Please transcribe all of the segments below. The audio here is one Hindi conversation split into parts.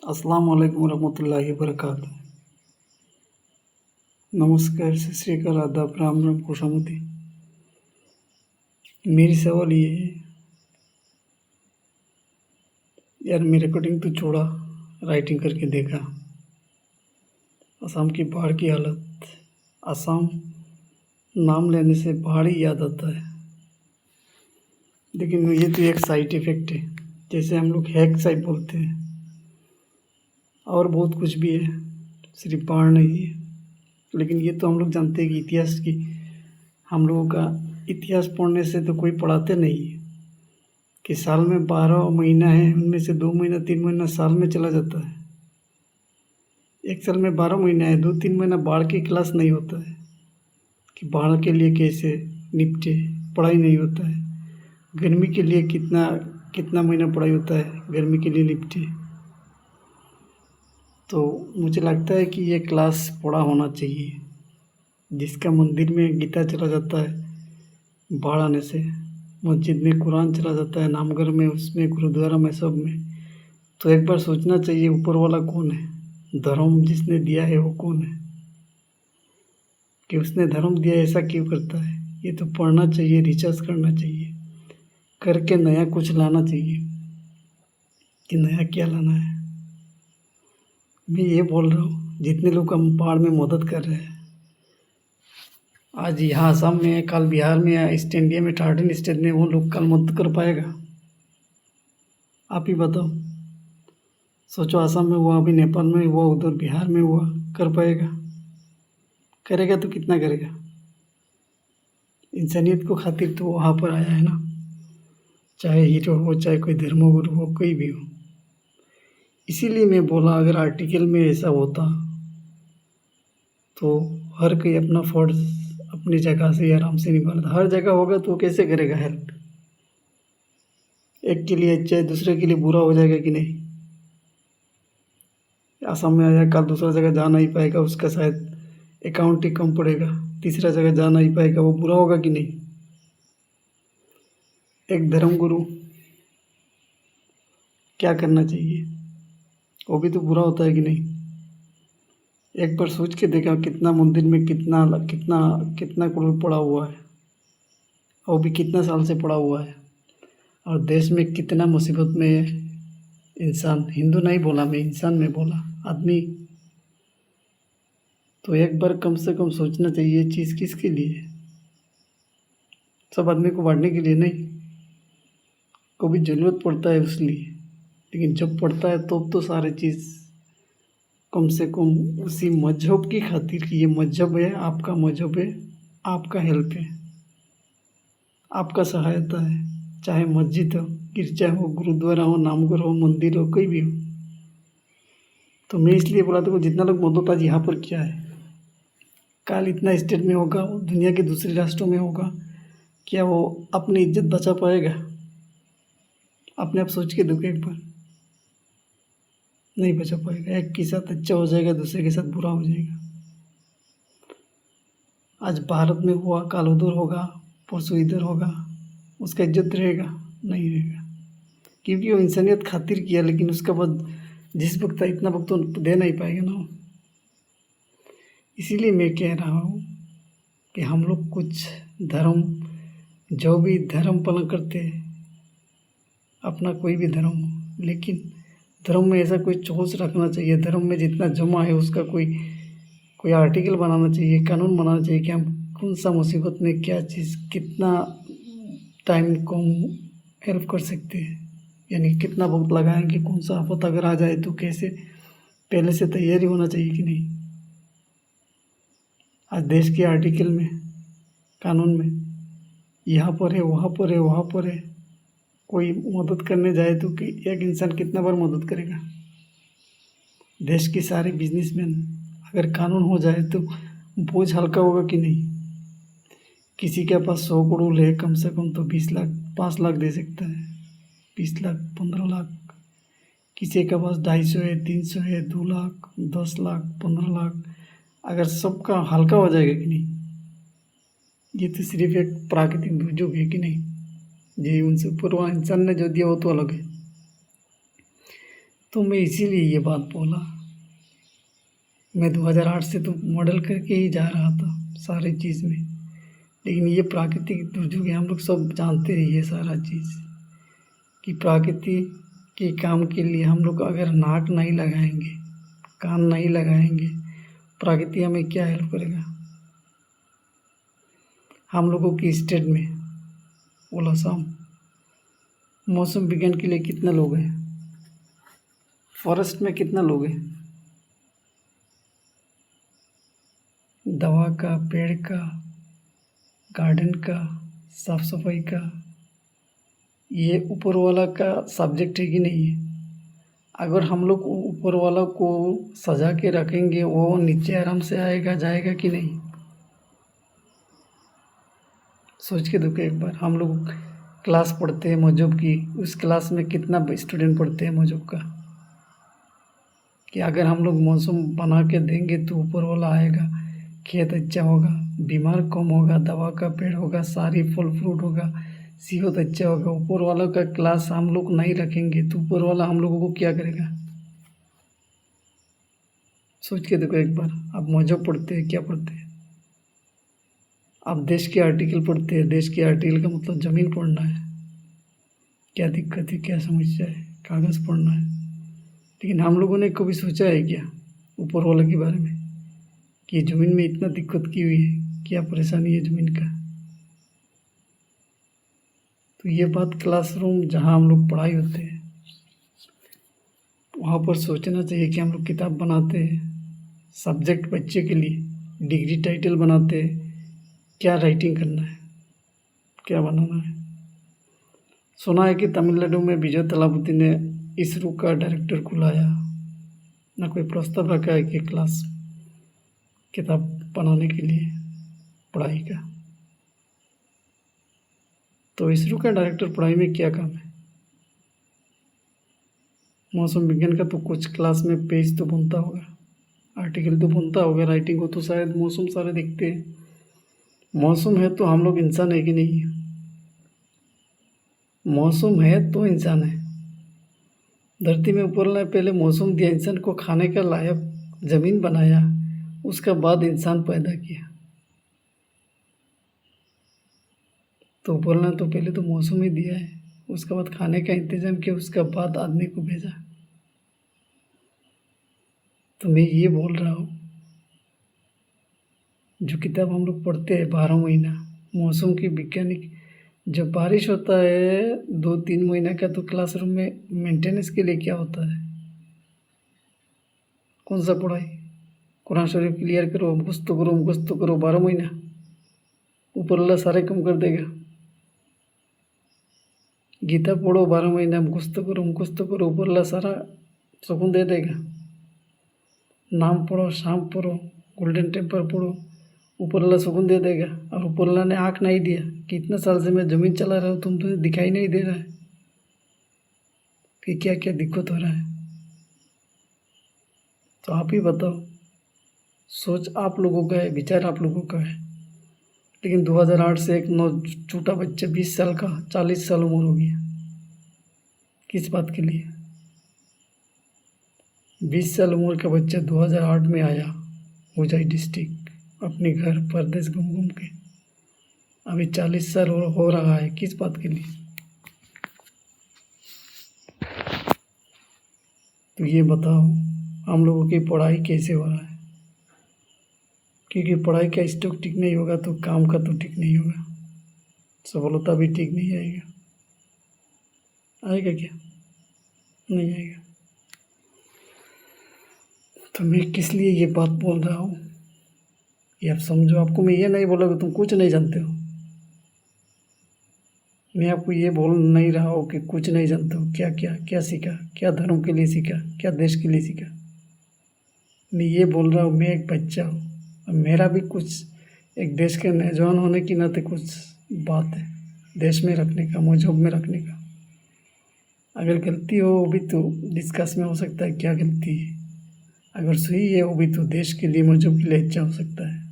अस्सलाम वालेकुम वरहमतुल्लाहि वबरकातुहू। नमस्कार, सत श्री अकाल, आदाब, राम राम, खुशामदी। मेरी सवाल ये है यार, मैं रिकॉर्डिंग तो छोड़ा, राइटिंग करके देखा। असम की बाढ़ की हालत। असम नाम लेने से बाढ़ ही याद आता है, लेकिन ये तो एक साइड इफ़ेक्ट है। जैसे हम लोग हैक साइड बोलते हैं, और बहुत कुछ भी है, सिर्फ बाढ़ नहीं है। लेकिन ये तो हम लोग जानते हैं कि इतिहास की, हम लोगों का इतिहास पढ़ने से तो कोई पढ़ाते नहीं है कि साल में 12 महीना है, उनमें से 2 महीना 3 महीना साल में चला जाता है। एक साल में 12 महीना है, 2-3 महीना बाढ़ की क्लास नहीं होता है कि बाढ़ के लिए कैसे निपटे, पढ़ाई नहीं होता है। गर्मी के लिए कितना कितना महीना पढ़ाई होता है, गर्मी के लिए निपटे। तो मुझे लगता है कि ये क्लास पढ़ा होना चाहिए, जिसका मंदिर में गीता चला जाता है बाढ़ आने से, मस्जिद में कुरान चला जाता है, नामघर में, उसमें, गुरुद्वारा में, सब में। तो एक बार सोचना चाहिए ऊपर वाला कौन है, धर्म जिसने दिया है वो कौन है, कि उसने धर्म दिया ऐसा क्यों करता है। ये तो पढ़ना चाहिए, रिसर्च करना चाहिए, करके नया कुछ लाना चाहिए कि नया क्या लाना है। मैं ये बोल रहा हूँ, जितने लोग हम बाढ़ में मदद कर रहे हैं, आज यहाँ असम में, कल बिहार में, या ईस्ट इंडिया में 13 स्टेट में, वो लोग कल मदद कर पाएगा? आप ही बताओ। सोचो, असम में हुआ, अभी नेपाल में हुआ, उधर बिहार में हुआ, कर पाएगा? करेगा तो कितना करेगा? इंसानियत को खातिर तो वहाँ पर आया है ना, चाहे हीरो हो, चाहे कोई धर्मगुरु हो, कोई भी हो। इसीलिए मैं बोला, अगर आर्टिकल में ऐसा होता तो हर कोई अपना फ़र्ज अपनी जगह से आराम से निभाता। हर जगह होगा तो कैसे करेगा हेल्प? एक के लिए अच्छा है, दूसरे के लिए बुरा हो जाएगा कि नहीं? असम में आया, कल दूसरा जगह जा नहीं पाएगा, उसका शायद अकाउंट ही कम पड़ेगा, तीसरा जगह जा नहीं पाएगा, वो बुरा होगा कि नहीं? एक धर्मगुरु क्या करना चाहिए, वो भी तो बुरा होता है कि नहीं? एक बार सोच के देखा, कितना मंदिर में कितना कितना कितना करोड़ पड़ा हुआ है, वो भी कितना साल से पड़ा हुआ है, और देश में कितना मुसीबत में है इंसान। हिंदू नहीं बोला मैं, इंसान में बोला, आदमी। तो एक बार कम से कम सोचना चाहिए, ये चीज़ किसके लिए है? सब आदमी को बांटने के लिए नहीं, कभी ज़रूरत पड़ता है उसलिए। लेकिन जब पड़ता है तो सारे चीज़ कम से कम उसी मजहब की खातिर, कि ये मजहब है, आपका मजहब है, आपका हेल्प है, आपका सहायता है, चाहे मस्जिद हो, गिरजा हो, गुरुद्वारा हो, नामघर हो, मंदिर हो, कोई भी हो। तो मैं इसलिए बोला था, जितना लोग मदद आज यहाँ पर किया है, कल इतना स्टेट में होगा, दुनिया के दूसरे राष्ट्रों में होगा, क्या वो अपनी इज्जत बचा पाएगा? अपने आप सोच के देखो एक बार, नहीं बचा पाएगा। एक के साथ अच्छा हो जाएगा, दूसरे के साथ बुरा हो जाएगा। आज भारत में हुआ, कल उधर होगा, परसों इधर होगा, उसका इज्जत रहेगा? नहीं रहेगा, क्योंकि वो इंसानियत खातिर किया। लेकिन उसका बाद जिस वक्त था, इतना वक्त तो दे नहीं पाएगा ना। इसीलिए मैं कह रहा हूँ कि हम लोग कुछ धर्म, जो भी धर्म पालन करते हैं, अपना कोई भी धर्म हो, लेकिन धर्म में ऐसा कोई सोच रखना चाहिए, धर्म में जितना जमा है उसका कोई कोई आर्टिकल बनाना चाहिए, कानून बनाना चाहिए कि हम कौन सा मुसीबत में क्या चीज़ कितना टाइम को हम हेल्प कर सकते हैं, यानी कितना वक्त लगाएंगे, कौन सा आफत अगर आ जाए तो कैसे, पहले से तैयारी होना चाहिए कि नहीं? आज देश के आर्टिकल में, कानून में, यहाँ पर है, वहाँ पर है, वहाँ पर है, कोई मदद करने जाए तो कि एक इंसान कितना बार मदद करेगा? देश के सारे बिजनेसमैन, अगर कानून हो जाए तो बोझ हल्का होगा कि नहीं? किसी के पास 100 करोड़ है, कम से कम तो 20 लाख 5 लाख दे सकता है, 20 लाख 15 लाख। किसी के पास 250 है, 300 है, 2 लाख, 10 लाख, 15 लाख, अगर सबका हल्का हो जाएगा कि नहीं? ये तो सिर्फ एक प्राकृतिक दुर्योग है कि नहीं? जी, उनसे ऊपर वहाँ इंसान ने जो दिया वो तो अलग है। तो मैं इसीलिए ये बात बोला। मैं 2008 से तो मॉडल करके ही जा रहा था सारी चीज़ में, लेकिन ये प्राकृतिक दुर्যোग हम लोग सब जानते हैं ये सारा चीज़ कि प्रकृति के काम के लिए हम लोग अगर नाक नहीं लगाएंगे, कान नहीं लगाएंगे, प्रकृति हमें क्या हेल्प करेगा। हम लोगों की स्टेट में बोला शाम मौसम विज्ञान के लिए कितने लोग हैं, फॉरेस्ट में कितना लोग हैं, दवा का, पेड़ का, गार्डन का, साफ सफाई का, ये ऊपर वाला का सब्जेक्ट है कि नहीं है। अगर हम लोग ऊपर वाला को सजा के रखेंगे वो नीचे आराम से आएगा जाएगा कि नहीं। सोच के देखो एक बार, हम लोग क्लास पढ़ते हैं मौजूब की, उस क्लास में कितना स्टूडेंट पढ़ते हैं मौजूब का, कि अगर हम लोग मौसम बना के देंगे तो ऊपर वाला आएगा, खेत अच्छा होगा, बीमार कम होगा, दवा का पेड़ होगा, सारी फल फ्रूट होगा, सेहत अच्छा होगा। ऊपर वाला का क्लास हम लोग नहीं रखेंगे तो ऊपर वाला हम लोगों को क्या करेगा। सोच के देखो एक बार। आप मौजूब पढ़ते हैं, क्या पढ़ते हैं आप, देश के आर्टिकल पढ़ते हैं। देश के आर्टिकल का मतलब ज़मीन पढ़ना है, क्या दिक्कत है, क्या समस्या है, कागज़ पढ़ना है। लेकिन हम लोगों ने कभी सोचा है क्या ऊपर वाले के बारे में कि ज़मीन में इतना दिक्कत की हुई है, क्या परेशानी है ज़मीन का। तो ये बात क्लासरूम जहाँ हम लोग पढ़ाई होते हैं वहाँ पर सोचना चाहिए कि हम लोग किताब बनाते हैं सब्जेक्ट बच्चे के लिए, डिग्री टाइटल बनाते हैं, क्या राइटिंग करना है, क्या बनाना है। सुना है कि तमिलनाडु में विजय तलापति ने इसरो का डायरेक्टर को लाया, ना कोई प्रस्ताव रखा है कि क्लास किताब बनाने के लिए पढ़ाई का। तो इसरो का डायरेक्टर पढ़ाई में क्या काम है। मौसम विज्ञान का तो कुछ क्लास में पेज तो बनता होगा, आर्टिकल तो बनता होगा, राइटिंग को तो शायद मौसम सारे देखते हैं। मौसम है तो हम लोग इंसान है कि नहीं, मौसम है तो इंसान है। धरती में ऊपर ने पहले मौसम दिया, इंसान को खाने का लायक ज़मीन बनाया, उसका बाद इंसान पैदा किया। तो ऊपर ने तो पहले तो मौसम ही दिया है, उसके बाद खाने का इंतज़ाम किया, उसका बाद आदमी को भेजा। तो मैं ये बोल रहा हूँ, जो किताब हम लोग पढ़ते हैं 12 महीना मौसम की वैज्ञानिक, जब बारिश होता है 2-3 महीना का, तो क्लासरूम में मेंटेनेंस के लिए क्या होता है, कौन सा पढ़ाई, कुरान शरीफ क्लियर करो, मुखस्त करो, मुखस्त करो, 12 महीना ऊपर अल्लाह सारे कम कर देगा। गीता पढ़ो 12 महीना, मुखस्त करो, मुखस्त करो, ऊपर अल्लाह सारा सुकून दे देगा। नाम पढ़ो, शाम पढ़ो, गोल्डन टेम्पल पढ़ो, ऊपर अल्लाह सुकून दे देगा। और ऊपर अल्लाह ने आँख नहीं दिया कि इतना साल से मैं ज़मीन चला रहा हूँ, तुम तो दिखाई नहीं दे रहा है, फिर क्या क्या दिक्कत हो रहा है। तो आप ही बताओ, सोच आप लोगों का है, विचार आप लोगों का है। लेकिन 2008 से एक छोटा बच्चा 20 साल का 40 साल उम्र हो गया, किस बात के लिए। 20 साल उम्र का बच्चा 2008 में आया होजाई डिस्ट्रिक्ट, अपने घर परदेश घूम घूम के, अभी 40 साल हो रहा है, किस बात के लिए। तो ये बताओ हम लोगों की पढ़ाई कैसे हो रहा है, क्योंकि पढ़ाई का स्टॉक ठीक नहीं होगा तो काम का तो ठीक नहीं होगा, सफलता भी ठीक नहीं आएगा। आएगा क्या, नहीं आएगा। तो मैं किस लिए ये बात बोल रहा हूँ, ये आप समझो। आपको मैं ये नहीं बोला कि तुम कुछ नहीं जानते हो, मैं आपको ये बोल नहीं रहा हूँ कि कुछ नहीं जानते हो, क्या क्या क्या सीखा, क्या धर्म के लिए सीखा, क्या देश के लिए सीखा। मैं ये बोल रहा हूँ, मैं एक बच्चा हूँ और मेरा भी कुछ एक देश के नौजवान होने के नाते कुछ बात है देश में रखने का, मजहब में रखने का। अगर गलती हो वो भी तो डिस्कस में हो सकता है क्या गलती है, अगर सही है वो भी तो देश के लिए, मजहब के लिए अच्छा हो सकता है।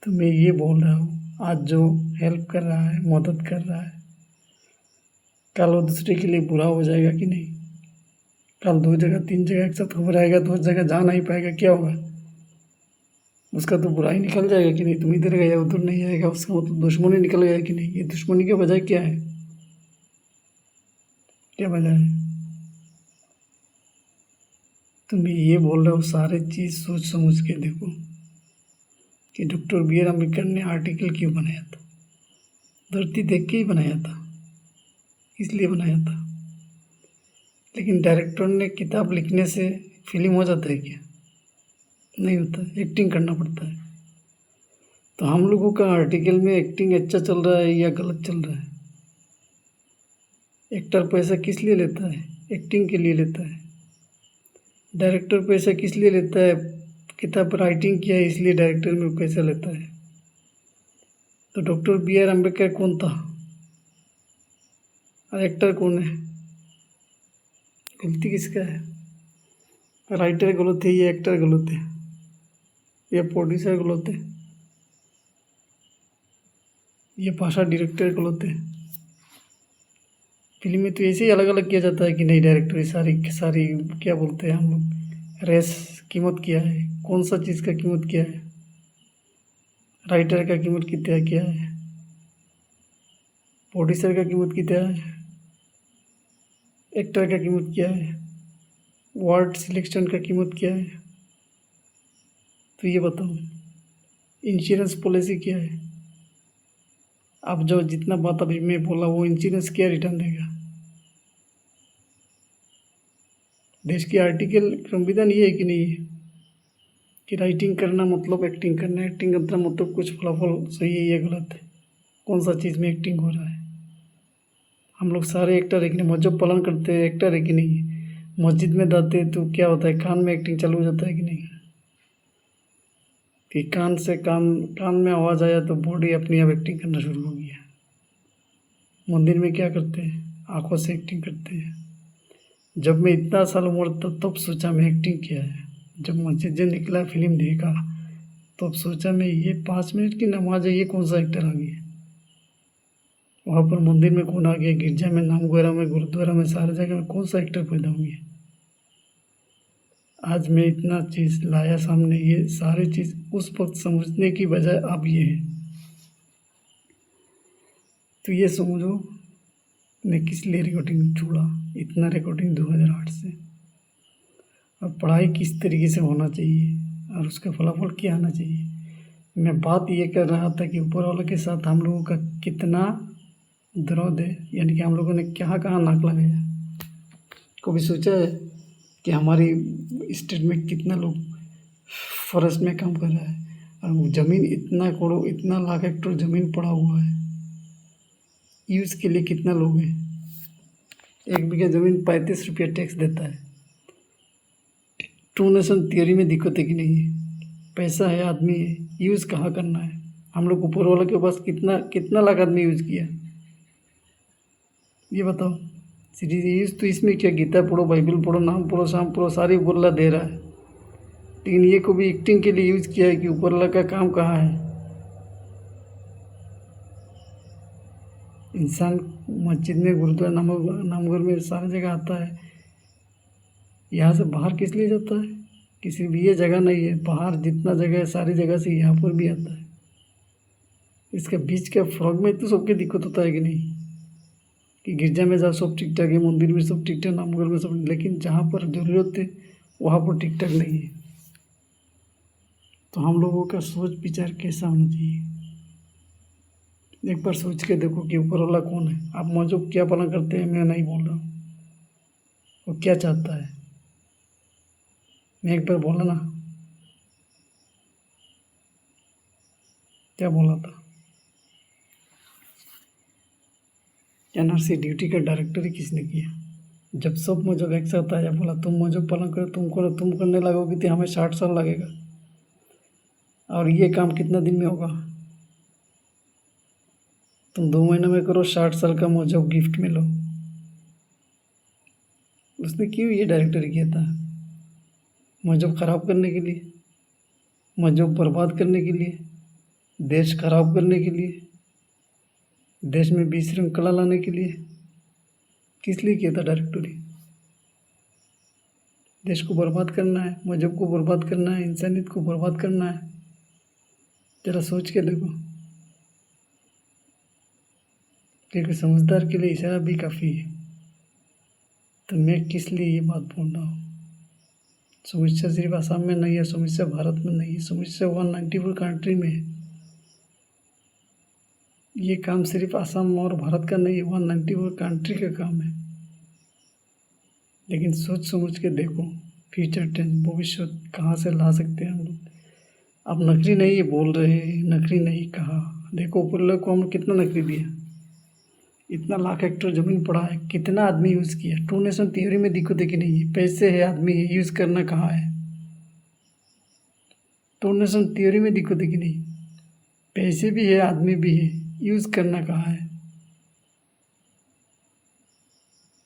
तो मैं ये बोल रहा हूँ, आज जो हेल्प कर रहा है, मदद कर रहा है, कल वो दूसरे के लिए बुरा हो जाएगा कि नहीं। कल 2 जगह 3 जगह एक साथ खबर आएगा तो उस जगह जा नहीं पाएगा, क्या होगा? उसका तो बुराई निकल जाएगा कि नहीं, तुम इधर गया उधर नहीं आएगा, उसका मतलब दुश्मनी निकल गया कि नहीं। ये दुश्मनी की वजह क्या है, क्या वजह है? तुम ये बोल रहे हो, सारे चीज़ सोच समझ के देखो कि डॉक्टर बी आर अम्बेडकर ने आर्टिकल क्यों बनाया था। धरती देख के ही बनाया था, इसलिए बनाया था। लेकिन डायरेक्टर ने किताब लिखने से फिल्म हो जाता है क्या? नहीं होता, एक्टिंग करना पड़ता है। तो हम लोगों का आर्टिकल में एक्टिंग अच्छा चल रहा है या गलत चल रहा है? एक्टर पैसा किस लिए लेता है? एक्टिंग के लिए लेता है। डायरेक्टर पैसा किस लिए लेता है? किताब राइटिंग किया है इसलिए डायरेक्टर में पैसा लेता है। तो डॉक्टर बी आर अम्बेडकर कौन था और एक्टर कौन है? गलती किसका है? राइटर गलत है या एक्टर गलत है या प्रोड्यूसर गलत है या भाषा डायरेक्टर गलत है? फिल्म में तो ऐसे ही अलग अलग किया जाता है कि नहीं, डायरेक्टर सारी सारी क्या बोलते हैं हम लोग, रेस कीमत क्या है, कौन सा चीज़ का कीमत क्या है, राइटर का कीमत कितना क्या है, प्रोड्यूसर का कीमत कितना है, एक्टर का कीमत क्या है, वर्ड सिलेक्शन का कीमत क्या है। तो ये बताओ, इंश्योरेंस पॉलिसी क्या है? अब जो जितना बात अभी मैं बोला वो इंश्योरेंस क्या रिटर्न देगा? देश की आर्टिकल संविधान ये है कि नहीं है कि राइटिंग करना मतलब एक्टिंग करना, एक्टिंग करना मतलब कुछ फलाफल सही है या गलत है? कौन सा चीज़ में एक्टिंग हो रहा है? हम लोग सारे एक्टर है कि नहीं, मजहब पालन करते हैं, एक्टर है कि नहीं। मस्जिद में जाते हैं तो क्या होता है, कान में एक्टिंग चालू हो जाता है कि नहीं, कि कान से कान में आवाज़ आया तो बॉडी अपनी आप एक्टिंग करना शुरू हो गया। मंदिर में क्या करते हैं, आंखों से एक्टिंग करते हैं। जब मैं इतना साल उम्र था तब सोचा मैं एक्टिंग किया है। जब मस्जिद से निकला फिल्म देखा तब सोचा मैं ये 5 मिनट की नमाज है, ये कौन सा एक्टर आ गया। वहाँ पर मंदिर में कौन आ गया, गिरजा में, नाम वगैरह में, गुरुद्वारा में, सारी जगह में कौन सा एक्टर पैदा हो गया। आज मैं इतना चीज़ लाया सामने, ये सारी चीज़ उस वक्त समझने की बजाय अब ये है। तो ये समझो मैं किस लिए रिकॉर्डिंग छोड़ा, इतना रिकॉर्डिंग 2008 से। और पढ़ाई किस तरीके से होना चाहिए और उसका फलाफल क्या आना चाहिए। मैं बात ये कर रहा था कि ऊपर वाले के साथ हम लोगों का कितना विरोध है, यानी कि हम लोगों ने कहाँ कहाँ नाक लगाया। कभी सोचा है कि हमारी स्टेट में कितना लोग फॉरेस्ट में काम कर रहा है और वो ज़मीन इतना करोड़ इतना लाख हेक्टेयर ज़मीन पड़ा हुआ है, यूज़ के लिए कितना लोग हैं। 1 बीघा ज़मीन 35 रुपया टैक्स देता है। टू नेशन थियरी में दिक्कत है कि नहीं है? पैसा है, आदमी है, यूज़ कहाँ करना है। हम लोग ऊपर वाले के पास कितना कितना लाख आदमी यूज़ किया, ये बताओ। सीरीज यूज़ तो इसमें क्या, गीता पढ़ो, बाइबल पढ़ो, नाम पढ़ो, शाम पढ़ो, सारी ऊपर वाला दे रहा है। लेकिन ये को भी एक्टिंग के लिए यूज़ किया है कि ऊपर वाला का काम कहाँ है। इंसान मस्जिद में, गुरुद्वारा, नामघर में, सारी जगह आता है। यहाँ से बाहर किस लिए जाता है? किसी भी ये जगह नहीं है, बाहर जितना जगह है सारी जगह से यहाँ पर भी आता है। इसके बीच के फर्क में तो सबके दिक्कत होता है कि नहीं, कि गिरजा में जाओ सब ठीक ठाक है, मंदिर में सब ठीक ठाक, नामघर में सब, लेकिन जहाँ पर ज़रूरत है वहाँ पर ठीक ठाक नहीं है। तो हम लोगों का सोच विचार कैसा होना चाहिए, एक बार सोच के देखो कि ऊपर वाला कौन है। आप मौजूद क्या पालन करते हैं मैं नहीं बोल रहा हूँ, वो क्या चाहता है। मैं एक बार बोला ना, क्या बोला था, एनआरसी ड्यूटी का डायरेक्टर ही किसने किया। जब सब मौजूद एक साथ आया, बोला तुम मौजूद पालन करो, तुम करो, तुम करने लगोगे तो हमें 60 साल लगेगा और ये काम कितना दिन में होगा। तुम 2 महीने में करो, 60 साल का मौजूद गिफ्ट में लो। उसने क्यों ये डायरेक्टर किया था? मौजूद ख़राब करने के लिए, मौजूद बर्बाद करने के लिए, देश खराब करने के लिए, देश में विशृंखला लाने के लिए। किस लिए किया था डायरेक्टरी? देश को बर्बाद करना है, मजहब को बर्बाद करना है, इंसानियत को बर्बाद करना है। ज़रा सोच के देखो। क्योंकि समझदार के लिए इशारा भी काफ़ी है। तो मैं किस लिए ये बात बोल रहा हूँ? समस्या सिर्फ आसाम में नहीं है, समस्या भारत में नहीं है, समस्या 194 कंट्री में है। ये काम सिर्फ आसाम और भारत का नहीं है, 194 कंट्री का काम है। लेकिन सोच समझ के देखो, फ्यूचर टेंस, भविष्य कहाँ से ला सकते हैं हम लोग। अब नकली नहीं ये बोल रहे हैं, नकली नहीं कहा। देखो ऊपर लोग को हम कितना नकली दिया, इतना लाख हेक्टेयर ज़मीन पड़ा है, कितना आदमी यूज़ किया। टू नेशन थ्योरी में दिक्कत है कि नहीं है? पैसे है, आदमी है, यूज़ करना कहाँ है? टू नेशन थ्योरी में दिक्कत है कि नहीं? पैसे भी है, आदमी भी है, यूज़ करना कहाँ है?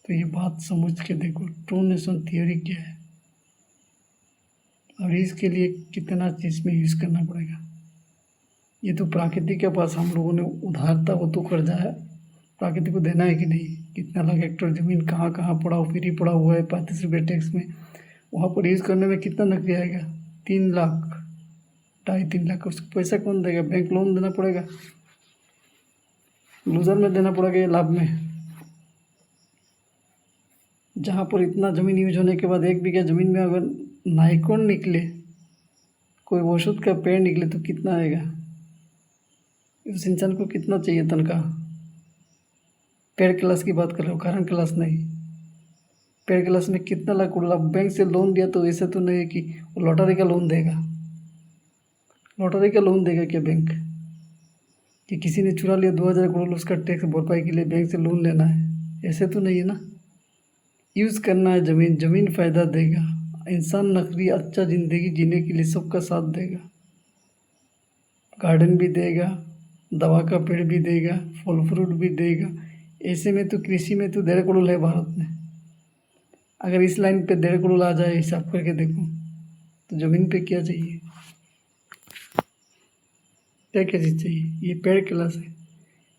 तो ये बात समझ के देखो, टू नेशन थ्योरी क्या है और इसके लिए कितना चीज़ में यूज़ करना पड़ेगा। ये तो प्रकृति के पास हम लोगों ने उधारता वो तो कर्जा है, प्रकृति को देना है कि नहीं? कितना लाख हेक्टेयर ज़मीन कहाँ कहाँ पड़ा फ्री पड़ा हुआ है 35 रुपये टैक्स में, वहाँ पर यूज़ करने में कितना नकली आएगा? 3 लाख, 2.5-3 लाख। उसको पैसा कौन देगा? बैंक लोन देना पड़ेगा, लूजर में देना पड़ेगा या लाभ में? जहाँ पर इतना ज़मीन यूज होने के बाद 1 बीघा ज़मीन में अगर नाइकोन निकले, कोई औषध का पेड़ निकले तो कितना आएगा? उस इंसान को कितना चाहिए तनख्वाह? पेड़ क्लास की बात कर रहे हो, कारण क्लास नहीं। पेड़ क्लास में कितना लाख उड़ा, बैंक से लोन दिया तो ऐसा तो नहीं है कि वो लॉटरी का लोन देगा। लॉटरी का लोन देगा क्या बैंक? कि किसी ने चुरा लिया 2000 करोड़, उसका टैक्स भरपाई के लिए बैंक से लोन लेना है? ऐसे तो नहीं है ना। यूज़ करना है ज़मीन, ज़मीन फ़ायदा देगा, इंसान नकली अच्छा ज़िंदगी जीने के लिए सबका साथ देगा, गार्डन भी देगा, दवा का पेड़ भी देगा, फल फ्रूट भी देगा। ऐसे में तो कृषि में तो 1.5 करोड़ है भारत में। अगर इस लाइन पे 1.5 करोड़ आ जाए, हिसाब करके देखो तो ज़मीन पे क्या चाहिए, क्या क्या चीज़ चाहिए? ये पेड़ क्लास है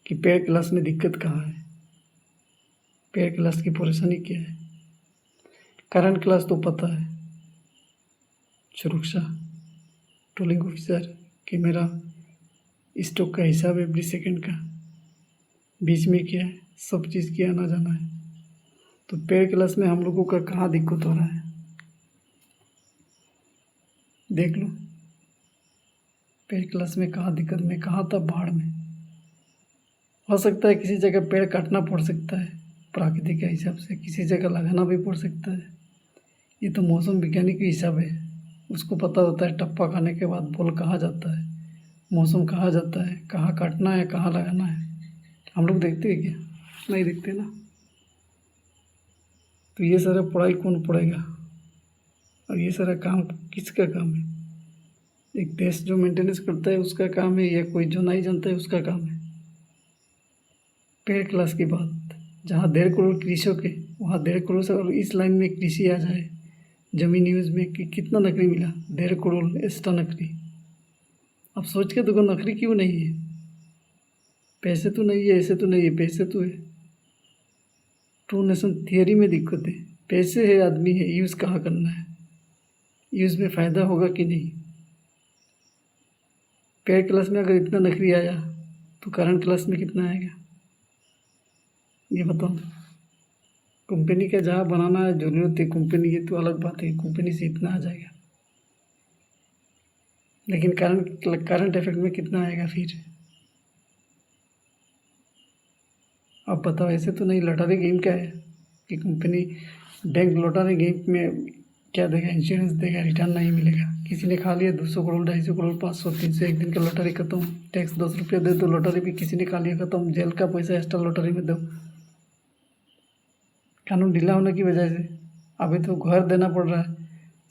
कि पेड़ क्लास में दिक्कत कहाँ है? पेड़ क्लास की परेशानी क्या है? करंट क्लास तो पता है, सुरक्षा, टोलिंग ऑफिसर, कैमरा, स्टॉक का हिसाब एवरी सेकंड का, बीच में क्या है, सब चीज़ की आना जाना है। तो पेड़ क्लास में हम लोगों का कहाँ दिक्कत हो रहा है? देख लो, पेड़ क्लास में कहाँ दिक्कत, में कहाँ था बाढ़ में। हो सकता है किसी जगह पेड़ काटना पड़ सकता है प्रकृति के हिसाब से, किसी जगह लगाना भी पड़ सकता है। ये तो मौसम वैज्ञानिक के हिसाब है, उसको पता होता है टप्पा खाने के बाद बॉल कहाँ जाता है, मौसम कहाँ जाता है, कहाँ काटना है, कहाँ लगाना है। हम लोग देखते हैं क्या? नहीं देखते ना। तो ये सारा पढ़ाई कौन पढ़ेगा और ये सारा काम किसका काम है? एक देश जो मेंटेनेंस करता है उसका काम है, या कोई जो नहीं जानता है उसका काम है? पेड़ क्लास की बात, जहाँ 1.5 करोड़ कृषक है वहाँ 1.5 करोड़ से, और इस लाइन में कृषि आ जाए जमीन यूज में कि कितना नकली मिला? 1.5 करोड़ एक्स्ट्रा नकली। अब सोच के देखो, नकली क्यों नहीं है? पैसे तो नहीं है, ऐसे तो नहीं है, पैसे तो है। टू नेशन थियरी में दिक्कत है, पैसे है, आदमी है, यूज़ कहाँ करना है, यूज़ में फ़ायदा होगा कि नहीं? पेड़ क्लास में अगर इतना नकली आया तो करंट क्लास में कितना आएगा ये बताओ। कंपनी का जहाँ बनाना है ज़रूरत है कंपनी, ये तो अलग बात है, कंपनी से इतना आ जाएगा, लेकिन करंट इफेक्ट में कितना आएगा फिर? आप बताओ। ऐसे तो नहीं लॉटरी गेम का है कि कंपनी, बैंक लॉटरी गेम में क्या देगा? इंश्योरेंस देगा, रिटर्न नहीं मिलेगा। किसी ने खा लिया 200 करोड़, 250 करोड़, 500, 300, एक दिन का लॉटरी खत्म, टैक्स 10 रुपये दे दो, लॉटरी भी किसी ने खा लिया खत्म, जेल का पैसा एक्स्ट्रा लॉटरी में दो। कानून ढीला होने की वजह से अभी तो घर देना पड़ रहा है,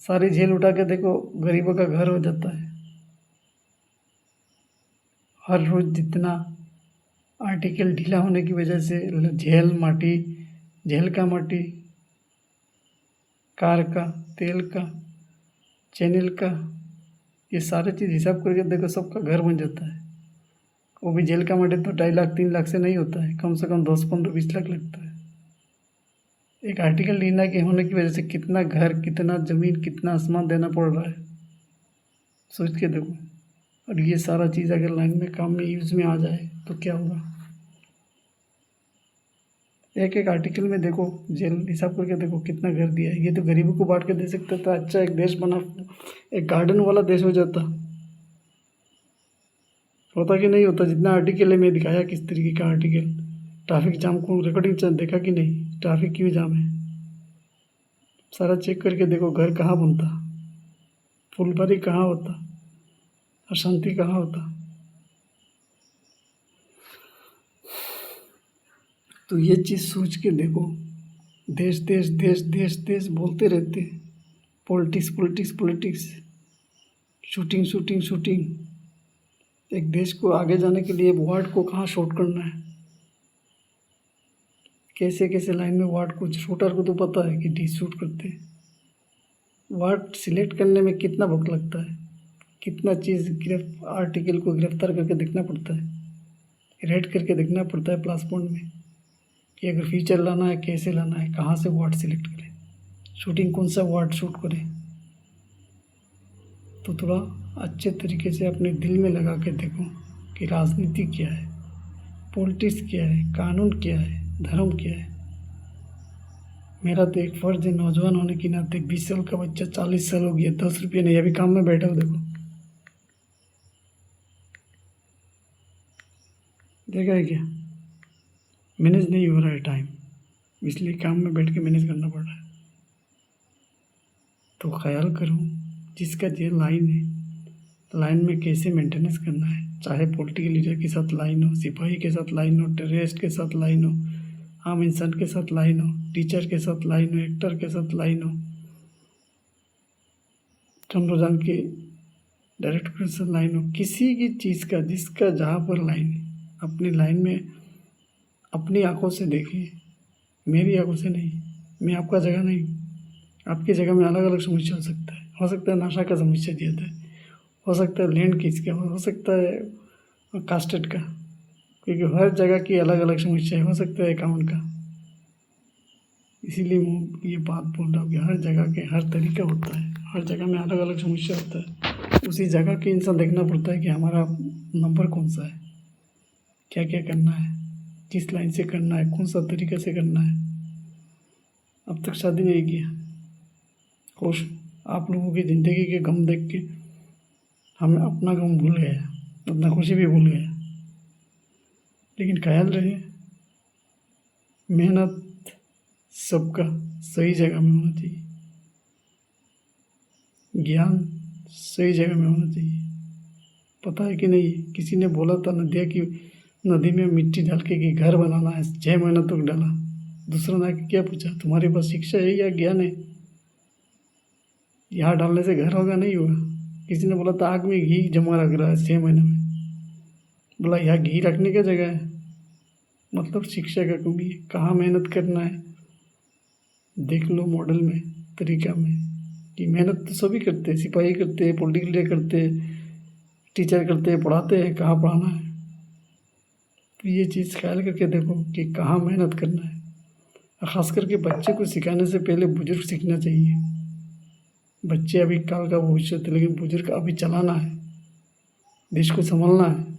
सारी झेल उठा के देखो, गरीबों का घर हो जाता है। हर रोज़ जितना आर्टिकल ढीला होने की वजह से झेल माटी, झेल का माटी, कार का, तेल का, चैनल का, ये सारे चीज़ हिसाब करके देखो, सबका घर बन जाता है। वो भी जेल का माटी तो 2.5 लाख 3 लाख से नहीं होता है, कम से कम 10, 15, 20 लाख लगता है। एक आर्टिकल लीना के होने की वजह से कितना घर, कितना ज़मीन, कितना आसमान देना पड़ रहा है, सोच के देखो। और ये सारा चीज़ अगर लाइन में काम में यूज़ में आ जाए तो क्या होगा। एक एक आर्टिकल में देखो, जेल हिसाब करके देखो कितना घर दिया है। ये तो गरीबों को बांट के दे सकता था, अच्छा एक देश बना, एक गार्डन वाला देश हो जाता। होता कि नहीं होता। जितना आर्टिकल है मैं दिखाया किस तरीके का आर्टिकल। ट्रैफिक जाम को रिकॉर्डिंग देखा कि नहीं, ट्रैफिक क्यों जाम है, सारा चेक करके देखो। घर कहाँ बनता, फुलबारी कहाँ होता, अशांति कहाँ होता। तो ये चीज़ सोच के देखो। देश देश देश देश देश बोलते रहते, politics politics politics, shooting shooting shooting. एक देश को आगे जाने के लिए वार्ड को कहाँ शॉर्ट करना है, कैसे कैसे लाइन में वार्ड को। शूटर को तो पता है कि डी शूट करते हैं। वार्ड सिलेक्ट करने में कितना वक्त लगता है, कितना चीज़ आर्टिकल को गिरफ्तार करके देखना पड़ता है, रेड करके देखना पड़ता है प्लस पॉइंट में कि अगर फीचर लाना है कैसे लाना है, कहाँ से वार्ड सिलेक्ट करें, शूटिंग कौन सा वार्ड शूट करें। तो थोड़ा अच्छे तरीके से अपने दिल में लगा के देखो कि राजनीति क्या है, पॉलिटिक्स क्या है, कानून क्या है, धर्म क्या है। मेरा तो एक फ़र्ज़ है नौजवान होने के नाते। 20 साल का बच्चा 40 साल हो गया, 10 रुपये नहीं, अभी काम में बैठा हो देखो। देखा है क्या, मैनेज नहीं हो रहा है टाइम, इसलिए काम में बैठ के मैनेज करना पड़ रहा है। तो ख्याल करो, जिसका जो लाइन है, लाइन में कैसे मेंटेनेंस करना है। चाहे पॉलिटिकल लीडर के साथ लाइन हो, सिपाही के साथ लाइन हो, टेररिस्ट के साथ लाइन हो, आम इंसान के साथ लाइन हो, टीचर के साथ लाइन हो, एक्टर के साथ लाइन हो, चंद्रजान के डायरेक्टर के साथ लाइन हो, किसी की चीज़ का जिसका जहाँ पर लाइन है, अपनी लाइन में अपनी आंखों से देखिए, मेरी आंखों से नहीं। मैं आपका जगह नहीं, आपकी जगह में अलग अलग समस्या हो सकता है नशा का समस्या दिया था, हो सकता है लैंड किस का, हो सकता है कास्टेड का, क्योंकि हर जगह की अलग अलग समस्या है, हो सकता है अकाउंट का। इसीलिए मैं ये बात बोल रहा हूँ कि हर जगह के हर तरीका होता है, हर जगह में अलग अलग समस्या होता है। उसी जगह के इंसान देखना पड़ता है कि हमारा नंबर कौन सा है, क्या क्या करना है, किस लाइन से करना है, कौन सा तरीका से करना है। अब तक शादी नहीं किया, खुश आप लोगों की ज़िंदगी के गम देख के हम अपना गम भूल गए, अपना खुशी भी भूल गए। लेकिन ख्याल रहे, मेहनत सबका सही जगह में होना चाहिए, ज्ञान सही जगह में होना चाहिए। पता है कि नहीं, किसी ने बोला था नदी में मिट्टी डाल के कि घर बनाना है, 6 महीना तक डाला। दूसरा ना क्या पूछा, तुम्हारे पास शिक्षा है या ज्ञान है, यहाँ डालने से घर होगा नहीं होगा। किसी ने बोला था आग में घी जमा रख रहा है 6 महीने में, बोला यहाँ घी रखने का जगह है। मतलब शिक्षा का कमी है, कहाँ मेहनत करना है देख लो मॉडल में, तरीका में, कि मेहनत तो सभी करते हैं, सिपाही करते हैं, पॉलिटिकल लीडर करते हैं, टीचर करते हैं, पढ़ाते हैं, कहाँ पढ़ाना है। तो ये चीज़ ख्याल करके देखो कि कहाँ मेहनत करना है। ख़ास करके बच्चे को सिखाने से पहले बुजुर्ग सीखना चाहिए। बच्चे अभी काल का भविष्य थे, लेकिन बुजुर्ग अभी चलाना है, देश को संभालना है।